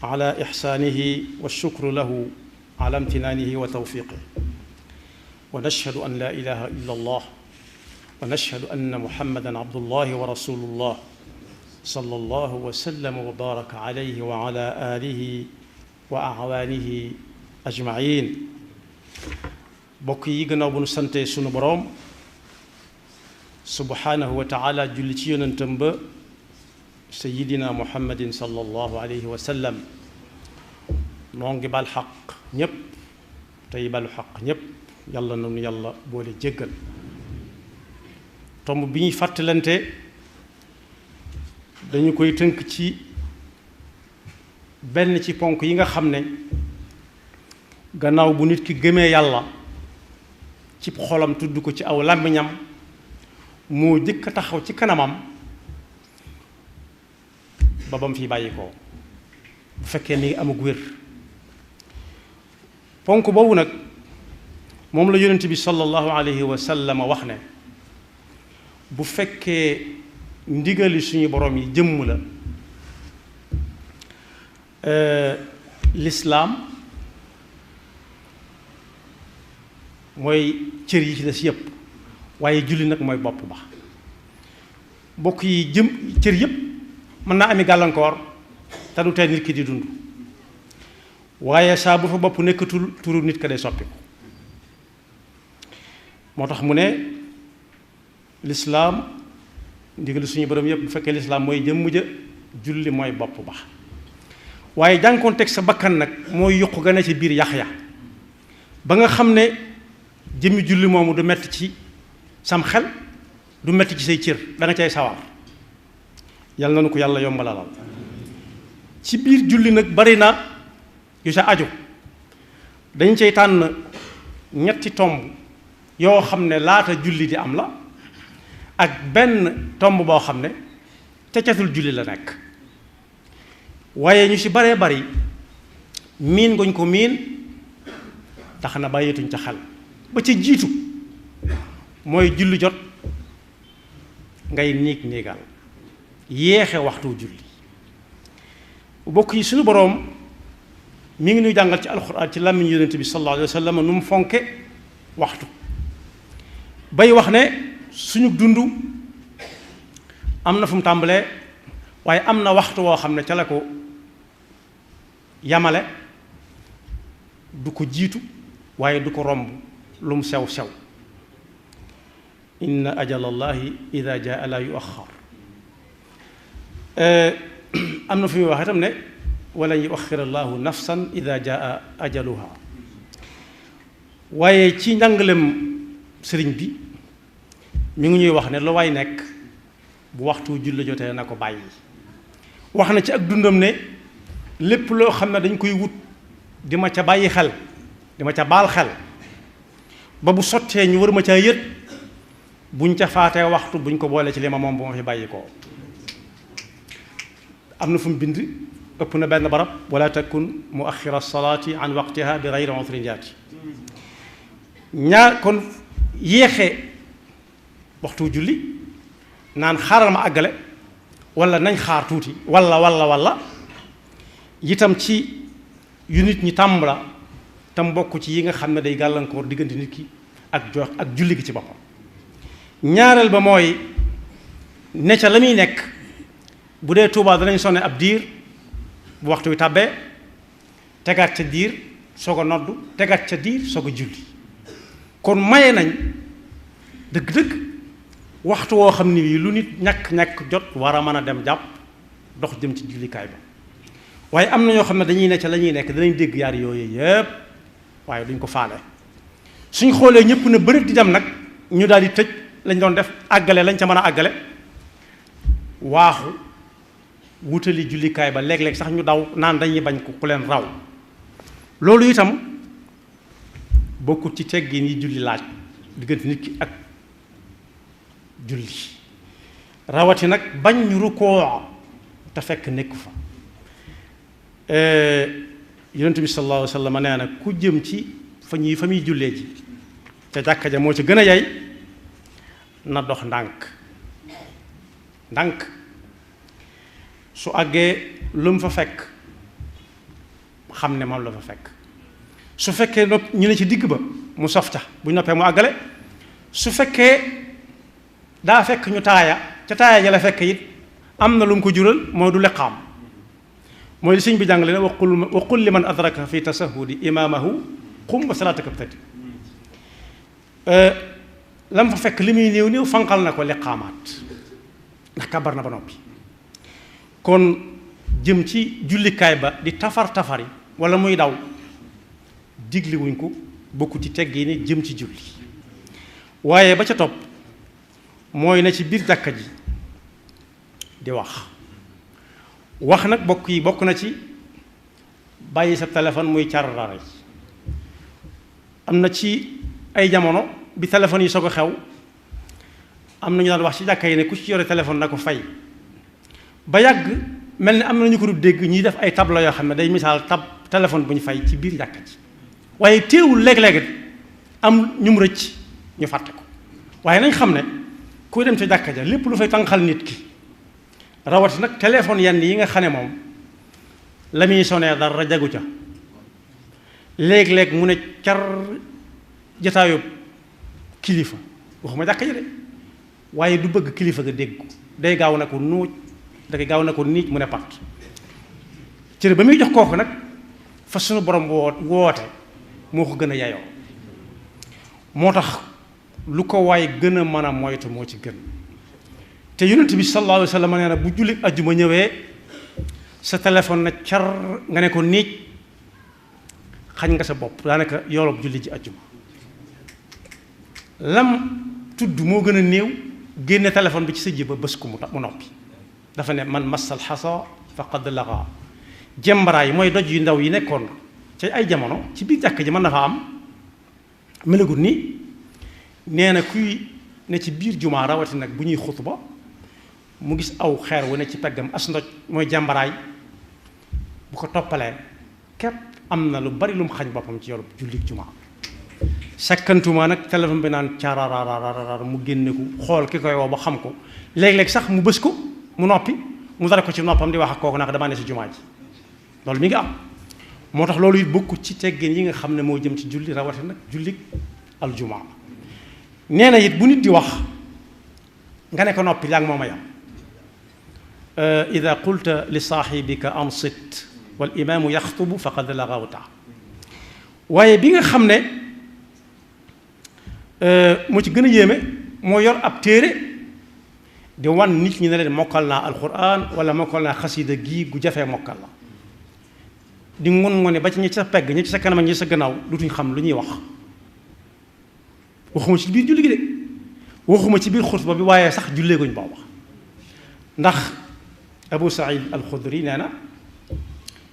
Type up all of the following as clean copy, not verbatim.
على إحسانه والشكر له على امتنانه وتوفيقه ونشهد أن لا إله إلا الله ونشهد أن محمدا عبد الله ورسول الله صلى الله وسلم وبارك عليه وعلى آله وأعوانه أجمعين bokk yi gannaaw bu nu sante sunu boroom subhanahu wa taala julli ci yonentam ba sayidina muhammadin sallallahu alayhi wa sallam noo ngi bal xaq ñépp tey balu xaq ñépp yàlla na nu yàlla boole jéggal tomb bi ñuy fàttalante dañu koy tënk ci benn ci ponk yi nga xam ne gannaaw bu nit ki gëmee yàlla ci xolam tudd ko ci aw làmmiñam moo jëkk a taxaw ci kanamam ba bam fi bàyyi ko bu fekkee ni amug wér ponk boobu nag moom la yonent bi sallallahu alayhi wa sallam wax ne bu fekkee ndigali suñu borom yi jëmm la lislaam mooy cër yi ci des yépp waaye julli nag mooy bopp ba bokk yi jëm cër yépp mën naa ami gàllankoor te du tee nit ki di dund waaye saa bu fa bopp nekkatul turu nit ka day soppi ko moo tax mu ne lislaam ndigal suñu borom yépp bu fekkee lislaam mooy jëmm ja julli mooy bopp ba waaye jànkoon teg sa bakkan nag mooy yuq gën a ci biir yax ya ba nga xam ne jëmmi julli moomu du metti ci sam xel du metti ci say cër da nga cay sawar yàlla na nu ko yàlla yombalalal ci biir julli nag bari na yu sa aju dañ cay tànn ñetti tomb yoo xam ne laata julli di am la ak benn tomb boo xam ne ca catul julli la nekk waaye ñu ci baree bari miin ngoñ ko miin tax na bàyyeetuñ ca xel ba ca jiitu mooy julli jot ngay niig niigal yéexe waxtu julli bokk yi suñu boroom mi ngi ñuy jàngal ci alxuraan ci làmmiñ yonent bi sallallahu alayhi wa sallam nu mu fonke waxtu bay wax ne suñu dund am na fu mu tàmbalee waaye am na waxtu woo xam ne ca la ko yamale du ko jiitu waaye du ko romb lu mu sew sew inna ajalallahi ida jaa la yuaxar am na fu muy wax itam ne walan yuaxir allahu nafsan ida jaa ajaluha waaye ci njàngalem sëriñ bi mi ngi ñuy wax ne lu waay nekk bu waxtu julli jotee na ko bàyyi wax na ci ak dundam ne lépp loo xam ne dañ koy wut di ma ca bàyyi xel di ma ca baal xel ba bu sottee ñu war ma caa yët buñ ca faatee waxtu buñ ko boole ci li ma moom bu ma fi bàyyi ko am na fu mu bind ëpp na benn barab wala takun muaxira salaati an waqtiha bi gayri usrin jaati ñaar kon yéexee waxtu julli naan xaaral ma àggale wala nañ xaar tuuti wala itam ci yu nit ñi tàmm la tam bokk ci yi nga xam ne day gàllankoor diggante nit ki ak jox ak julli gi ci boppam ñaareel ba mooy ne ca la muy nekk bu dee Tuubaa danañ sonne ab diir bu waxtu wi tàbbee tegaat ca diir soog a noddu tegaat ca diir soog a julli kon maye nañ dëgg-dëgg waxtu woo xam ne bii lu nit ñàkk-ñàkk jot war a mën a dem jàpp dox jëm ci jullikaay ba waaye am na ñoo xam ne dañuy ne ca la ñuy nekk danañ dégg yaar yooyu yépp waaye duñ ko faale suñ xoolee ñëpp na bëri di dem nag ñu daal di tëj lañ doon def àggale lañ ca mën a àggale waaxu wutali jullikaay ba léeg-léeg sax ñu daw naan dañuy bañ ku leen raw loolu itam bokkut ci teggin yi julli laaj diggante nit ki ak julli rawati nag bañ ñu rukkoo te fekk nekku fa yonent bi sallallahu alayhi wa sallam nee na ku jëm ci fa muy jullee ji te jàkka ja moo ci gën a yay na dox ndànk ndànk su àggee lu mu fa fekk xam ne moom la fa fekk su fekkee nopp ñu ne ci digg ba mu sof ca bu ñu noppee mu àggale su fekkee daa fekk ñu taaya ca taaya ja la fekk it am na lu mu ko jural mooy du liqaam mooy li sëñ bi jàngale ne wa qul liman adraka fi tasahudi imaamahu qum wa salaataka btadi lam fa fekk li muy néew néew fanqal na ko liqaamaat ndax kabar na ba noppi kon jëm ci jullikaay ba di tafari wala muy daw digli wuñ ko bokku ci teggi ni jëm ci julli waaye ba ca topp mooy na ci biir jàkka ji di wax nag bokk na ci bàyyi sa téléphone muy cararara am na ci ay jamono bi téléphone yi soog a xew am na ñu daan wax ci jàkka yi ne ku ci yore téléphone na ko fay ba yàgg mel ni am na ñu ko du dégg ñuy def ay tableau yoo xam ne day misaal téléphone bu ñu fay ci biir jàkka ji waaye teewul léeg-léeg am ñu mu rëcc ñu fàtte ko waaye nañ xam ne kuy dem ca jàkka ja lépp lu fay tànqal nit ki rawati nag téléphone yenn yi nga xam ne moom la muy sonee dara jagu ca léeg-léeg mu ne car jataayub kilifa waxuma jàkka ja de waaye du bëgg kilifa ga dégg ko day gaaw na ko nuuj day gaaw na ko niij mu ne pat cër ba muy jox kooku nag fa sunu borom woote moo ko gën a yayoo moo tax lu ko waay gën a mën a moytu moo ci gën te yonent bi sallallahu alayhi wa sallam nee na bu julli ajjuma ñëwee sa téléphone na car nga ne ko niij xañ nga sa bopp daanaka yoolub julli ji ajjuma lam tudd moo gën a néew génne téléphone bi ci sa jiba bés ko mu noppi dafa ne man massal xasa faqad laga jembaraay mooy doj yu ndaw yi nekkoon ci ay jamono ci biir jàkk ji mën na fa am melagul ni nee na kuy ne ci biir jumaa rawati nag bu ñuy xutba mu gis aw xeer wu ne ci peggam as ndoj mooy jàmbaraay bu ko toppalee képp am na lu bari lu mu xañ boppam ci yoolu jullit jumaa sakkantuma nag téléphone bi naan cararararar mu génne ko xool ki koy woo ba xam ko léeg-léeg sax mu bës ko mu noppi mu dara ko ci noppam di wax ak kooku nag damaa ne si jumaa ji loolu mi ngi am moo tax loolu it bokku ci teggin yi nga xam ne moo jëm ci julli rawati nag julli aljumaa nee na it bu nit di wax nga ne ko noppi yaa ngi moom a yam ida qulta li saaxibika ansit wal imaamu yaxtubu faqad lagawta waaye bi nga xam ne moo ci gën a yéeme moo yor ab téere di wan nit ñi ne leen mokkal naa alquran wala mokkal naa xasida gii gu jafee mokkal la di ngon-ngone ba ci ñi ci sa pegg ñi ci sa kanam ak ñi sa gannaaw dutuñ xam lu ñuy wax waxuma ci biir julli gi de waxuma ci biir xutba bi waaye sax jullee guñ booba ndax Abu Saïd al-Xudri nee na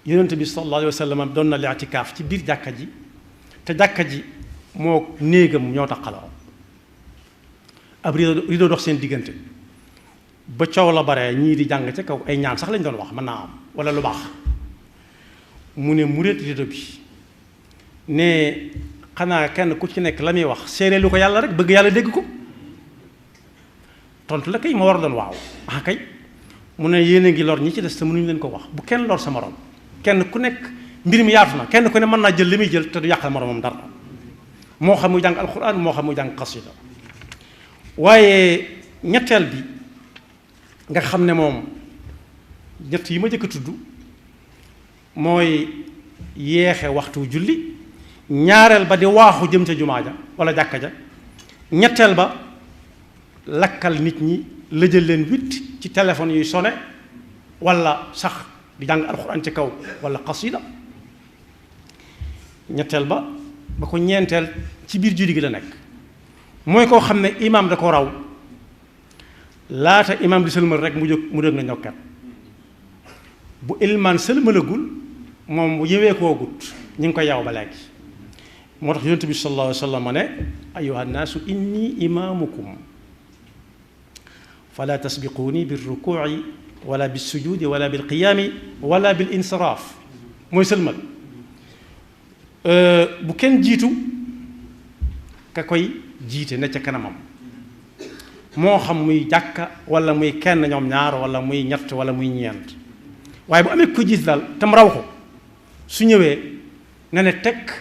yonent bi sallallahu alayhi wa sallam doon na li'tikaaf ci biir jàkka ji te jàkka ji moo néegam ñoo taqaloo ab rido dox seen diggante ba coow la bare ñii di jàng ca kaw ay ñaan sax lañ doon wax mën naa am wala lu baax mu ne muréet rido bi ne xanaa kenn ku ci nekk la muy wax séeréer lu ko yàlla rek bëgg yàlla dégg ko tontu la kay ma war a doon waaw ah kay mu ne yéen a ngi lor ñi ci des te mënuñu leen ko wax bu kenn lor sa morom kenn ku nekk mbir mi yaatu na kenn ku ne mën naa jël li muy jël te du yàqal moromam dara moo xam muy jàng alquran moo xam muy jàng xasida waaye ñetteel bi nga xam ne moom ñett yi ma jëkk a tudd mooy yeexe waxtu julli ñaareel ba di waaxu jëm ca jumaa ja wala jàkka ja ñetteel ba lakkal nit ñi lëjal leen witt ci téléphone yuy sone wala sax di jàng alxuraan ci kaw wala xasida ñetteel ba ko ñeenteel ci biir julli gi la nekk mooy koo xam ne imaam da ko raw laata imaam di sëlmal rek mu jóg na ñokkat bu ilmaan sëlmalagul moom bu yëwee koo gut ñu ngi koy yaw ba léegi moo tax yonent bi sallallahu alayhi wa sallam ne ayyuha nnaasu inni imaamukum fala tasbiquuni birrukuuci wala bissujuudi wala bilqiyaami wala bilinsiraaf mooy sëlmal bu kenn jiitu ka koy jiite ne ca kanamam moo xam muy jàkka wala muy kenn ñoom ñaar wala muy ñett wala muy ñeent waaye bu amee ko jiite daal tam raw ko su ñëwee nga ne tekk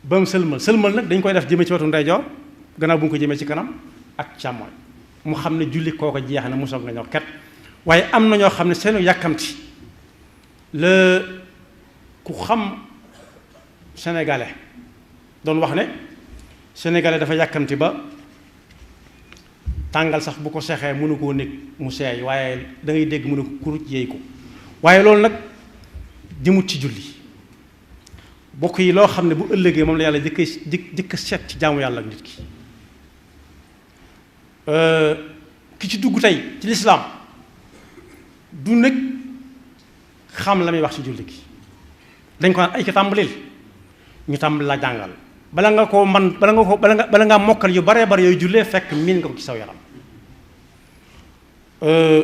ba mu sëlmal nag dañ koy def jëme ci wetu ndeyjoor gannaaw bu ñu ko jëmee ci kanam ak càmmooñ mu xam ne julli kooko jeex na mu soog nga ñëw ket waaye am na ñoo xam ne seenu yàkkamti la ku xam sénégalais doon wax ne sénégalais dafa yàkkamti ba tàngal sax bu ko sexee mënu koo nekk mu seey waaye da ngay dégg mënu ko kuruj yeey ko waaye loolu nag jëmut ci julli bokk yi loo xam ne bu ëllëgee moom la yàlla jëkk seet ci jaamu yàlla ak nit ki ci dugg tey ci lislaam du nekk xam la muy wax ci julli gi dañ ko naan ay ci tàmbalil ñu tàmbali la jàngal bala nga ko man bala nga mokkal yu baree bari yooyu jullee fekk miin nga ko ci saw yaram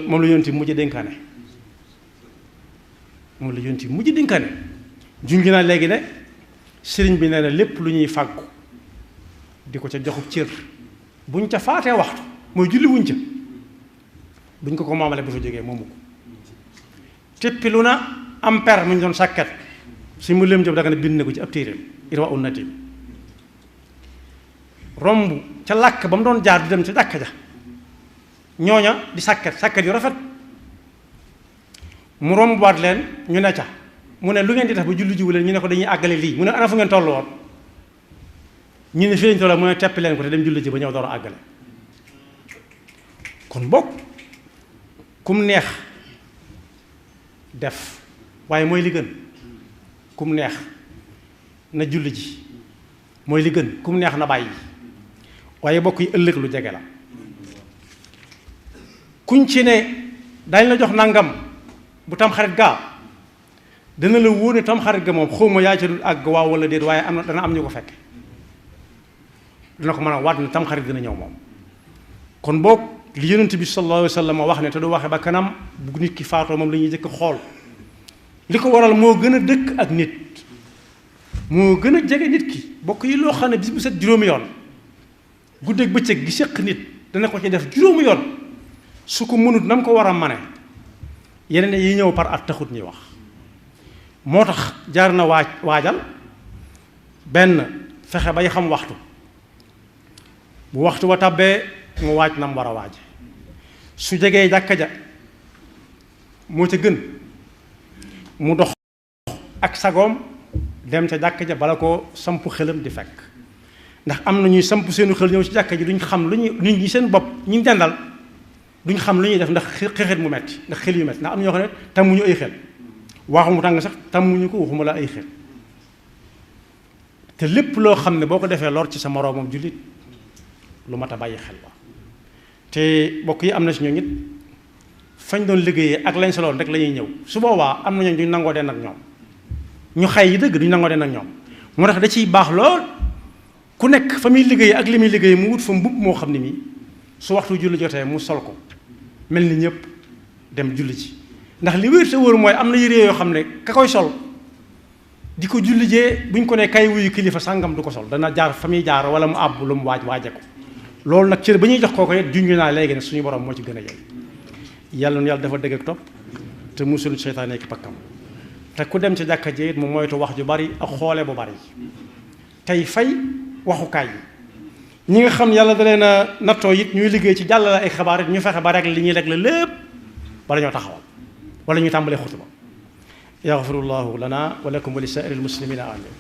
moom la yonent mujj dénkaane junj naa léegi ne sëriñ bi nee na lépp lu ñuy fàggu di ko ca joxub cër buñ ca faatee waxtu mooy julli wuñ ca buñ ko moomale bu fa jógee moomu ko téppi lu na am per mu ñu doon sàkket si mu lëm jëm da nga ne bind na ko ci ab téeréem irwa un natim romb ca làkk ba mu doon jaar di dem ca jàkka ja ñooña di sàkket yu rafet mu romb waat leen ñu ne ca mu ne lu ngeen di def ba julli jiwu leen ñu ne ko dañuy àggale lii mu ne ana fu ngeen toll woon ñu ne fii lañ toll mu ne teppi leen ko te dem julli ji ba ñëw door a àggale kon bokk kum neex def waaye mooy li gën kum neex na julli ji mooy li gën kum neex na bàyyi waaye bokk yi ëllëg lu jege la kuñ ci ne dañ la jox nangam bu tam xarit gaa dana la wóone tam xarit ga moom xawma yaa ca dul àgg waaw wala déet waaye dana am ñu ko fekke dina ko mën a waat ne tam xarit dina ñëw moom kon boog li yonent bi sallallahu alayhi wa sallam wax ne te du waxe ba kanam bu nit ki faatoo moom la ñuy jëkk xool li ko waral moo gën a dëkk ak nit moo gën a jege nit ki bokk yi loo xam ne bis bu set juróomi yoon guddeeg bëccëg gi séq nit dana ko ci def juróomi yoon su ko mënut na mu ko war a mane yeneen yi ñëw par at taxut ñuy wax moo tax jaar na waajal benn fexe bay xam waxtu bu waxtu wa tàbbee mu waaj na mu war a waaje su jegee jàkka ja moo ca gën mu dox ak sagoom dem ca jàkka ja bala koo samp xelam di fekk ndax am na ñuy samp seenu xel ñëw ci jàkka ji duñ xam lu ñuy nit ñi seen bopp ñu jàndal duñ xam lu ñuy def ndax xexet mu metti ndax xel yu metti ndax am na ñoo xam ne tàmmuñu ay xel waaxu mu tàng sax tàmmuñu ko waxuma la ay xel te lépp loo xam ne boo ko defee lor ci sa moroomam jullit lu mat a bàyyi xel la te bokk yi am na si ñoo nit fañ doon liggéeyee ak lañ soloon rek la ñuy ñëw su boobaa am na ñooñ duñ nangoo den ak ñoom ñu xay yi dëgg duñ nangoo den ak ñoom moo tax da ciy baax lool ku nekk fa muy liggéeyee ak li muy liggéey mu wut fa mbubb moo xam ne mii su waxtu julli jotee mu sol ko mel ni ñëpp dem julli ci ndax li wér te wóor mooy am na yére yoo xam ne ka koy sol di ko julli jee buñ ko ne kay wuyu kilifa sàngam du ko sol dana jaar fa muy jaar wala mu àbb lu mu waaje ko loolu nag cër ba ñuy jox kooko it junj naa léegi ne suñu borom moo ci gën a yey yàlla nu yàlla dafa dëgg ak topp te musul seytaane ki pakkam te ku dem ci jàkka ji it mu moytu wax ju bari ak xoole bu bari tey fay waxukaay yi ñi nga xam yàlla da leen a nattoo it ñuy liggéey ci jàllale ay xabaar it ñu fexe ba rek li ñuy régler lépp wala ñoo taxawal wala ñu tàmbalee xutuba yaxfirullahu lana wa lakum wa li saa'iril muslimina amin